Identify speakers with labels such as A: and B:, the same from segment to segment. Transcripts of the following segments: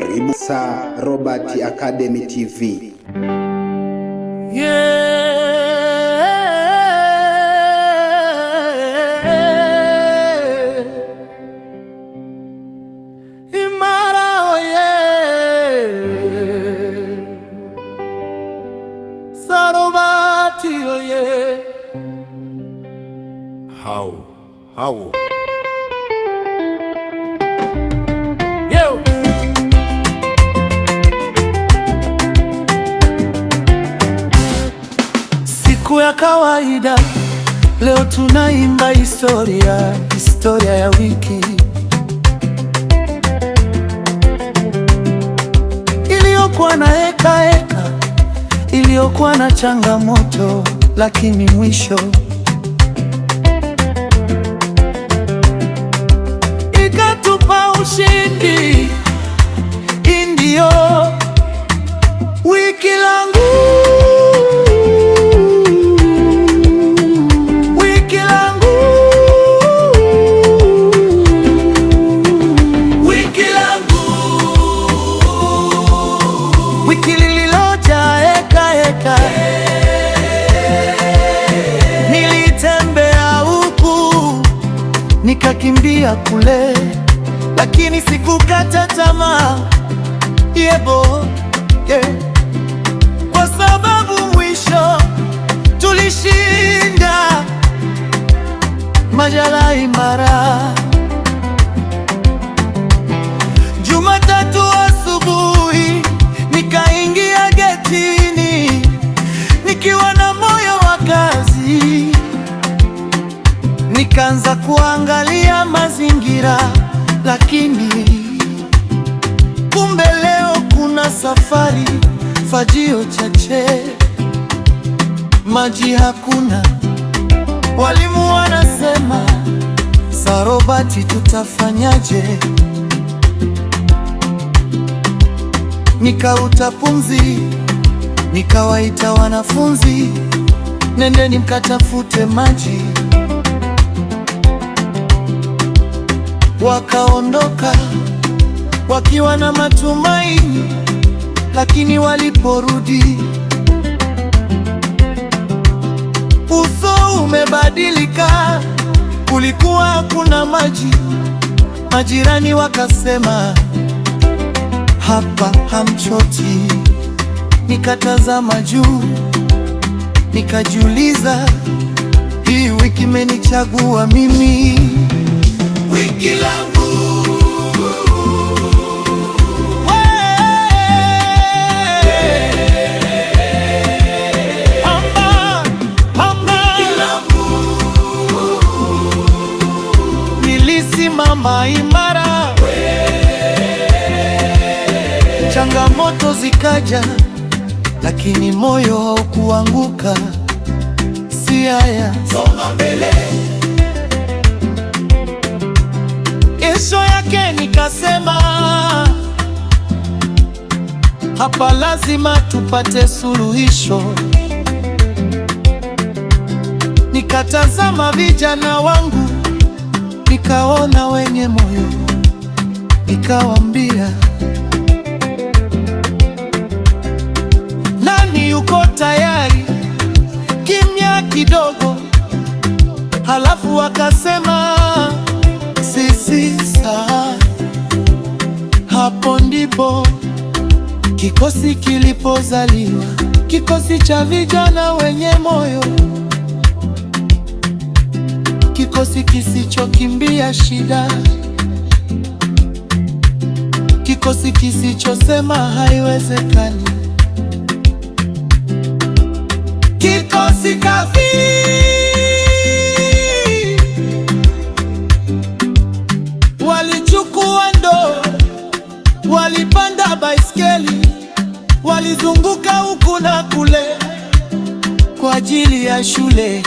A: Karibu Sir Robert Academy TV.
B: Imara oye, Sir Robert oye.
C: How?
B: Yo. Siku ya kawaida, leo tunaimba historia ya wiki iliyokuwa na heka, iliyokuwa na changamoto, lakini mwisho ikatupa ushindi. Ndio wiki langu, wiki langu, wiki langu, wiki lililojaa heka. Nilitembea huku nikakimbia kule, lakini sikukata tamaa. Kwa sababu mwisho tulishinda. Majala imara. Jumatatu asubuhi nikaingia getini nikiwa na moyo wa kazi. Nikaanza kuangalia mazingira, lakini kumbe leo kuna safari. Fagio chache, maji hakuna, walimu wanasema, Sir Robert tutafanyaje? Nikauta pumzi, nikawaita wanafunzi, nendeni mkatafute maji. Wakaondoka wakiwa na matumaini, lakini waliporudi uso umebadilika. Kulikuwa hakuna maji. Majirani wakasema, hapa hamchoti. Nikatazama juu, nikajiuliza, hii wiki imenichagua mimi. Wiki langu, nilisimama imara. Changamoto zikaja, lakini moyo haukuanguka. Si haya, songa mbele. Kesho yake nikasema, hapa lazima tupate suluhisho. Nikatazama vijana wangu, nikaona wenye moyo, nikawaambia, nani yuko tayari? Kimya kidogo, halafu wakasema, sisi. Saa hapo ndipo kikosi kilipozaliwa, kikosi cha vijana wenye moyo, kikosi kisichokimbia shida, kikosi kisichosema haiwezekani, kikosi kafi. Walichukua ndoo, walipanda baiskeli, walizunguka huku na kule, kwa ajili ya shule,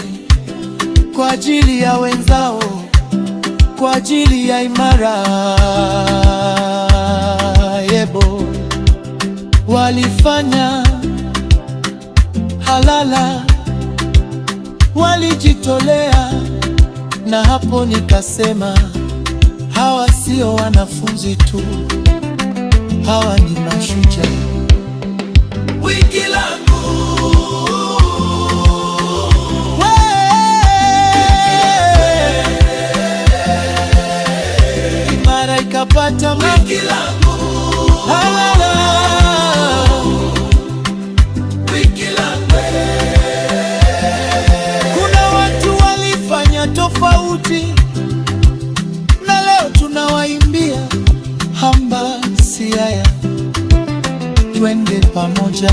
B: kwa ajili ya wenzao, kwa ajili ya Imara. Yebo, walifanya halala, walijitolea. Na hapo nikasema, hawa sio wanafunzi tu, hawa ni mashujaa. Wiki langu imara ikapata wiki langu wiki langu. Kuna watu walifanya tofauti na leo tunawaimbia hamba siaya, twende pamoja.